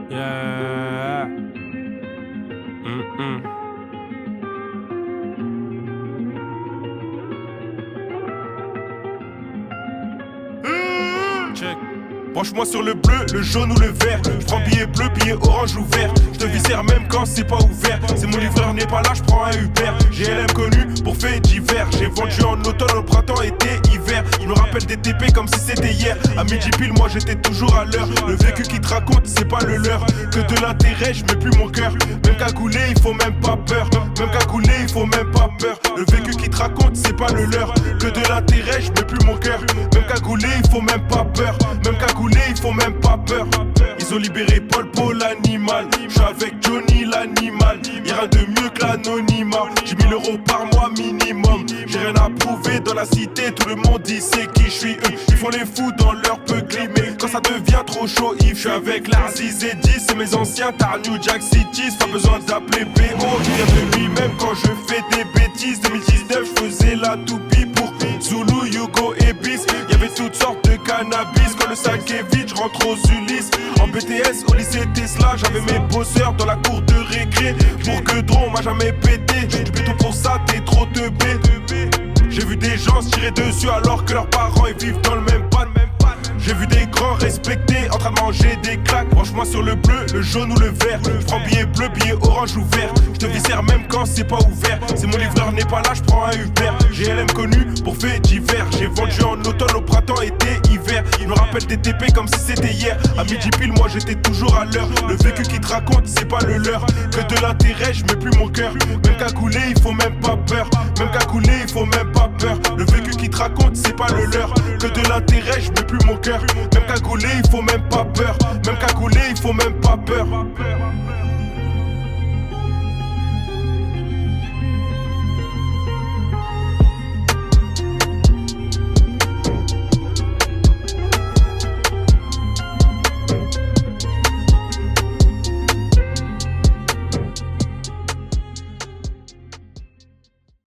Yeah. Check. Branche-moi sur le bleu, le jaune ou le vert. Je prends billet bleu, billet orange ou vert. Je te viscère même quand c'est pas ouvert. C'est mon livreur n'est pas là, je prends un Uber. GLM connu pour faits divers. J'ai vendu en automne, au printemps, été, hiver. Je me rappelle des TP comme si c'était hier. À midi pile, moi j'étais toujours à l'heure. Le vécu qui te raconte, c'est pas le leur. Que de l'intérêt, je mets plus mon cœur. Même cagoulé, il faut même pas peur. Même cagoulé, il faut même pas peur. Le vécu qui te raconte, c'est pas le leur. Que de l'intérêt, je mets plus mon cœur. Même cagoulé, il faut même pas peur. Même cagoulé, il faut même pas peur. Ils ont libéré Paul l'animal. J'suis avec Johnny l'animal. Il rien de mieux que l'anonymat. J'ai 1000 euros par mois minimum. J'ai rien à prouver dans la cité. Tout le monde dit c'est qui je suis. Ils font les fous dans leur peuple. Mais quand ça devient trop chaud, je suis avec l'Aziz et 10. C'est mes anciens Tar New Jack City. Pas besoin d'appeler BO. Je viens de lui même quand je fais des bêtises. 2019 je faisais la toupie pour Zulu, Yugo et Bis. Y'avait toutes sortes de cannabis. Quand le sac est vide, je rentre aux Ulysses. En BTS au lycée Tesla, j'avais mes bosseurs dans la cour de récré. Pour que Dron m'a jamais pété. Du béton pour ça, t'es trop teubé. J'ai vu des gens se tirer dessus alors que leurs parents ils vivent dans le même pan. J'ai vu des grands respectés en train de manger des claques. Branche-moi sur le bleu, le jaune ou le vert. Je prends billet bleu, billet orange ou vert. Je te viscère même quand c'est pas ouvert. C'est mon livreur n'est pas là, je prends un Uber. GLM connu pour faits divers. J'ai vendu en automne, au printemps, été, hiver. Je me rappelle des TP comme si c'était hier. À midi pile, moi j'étais toujours à l'heure. Le vécu qui te raconte, c'est pas le leur. Que de l'intérêt, je mets plus mon cœur. Même cagoulé, il faut même pas peur. Même cagoulé, il faut même pas peur. Le vécu qui te raconte, c'est pas le leur. Que de l'intérêt, je mets plus mon cœur. Même cagoulé, il faut même pas peur. Même cagoulé, il faut même pas peur.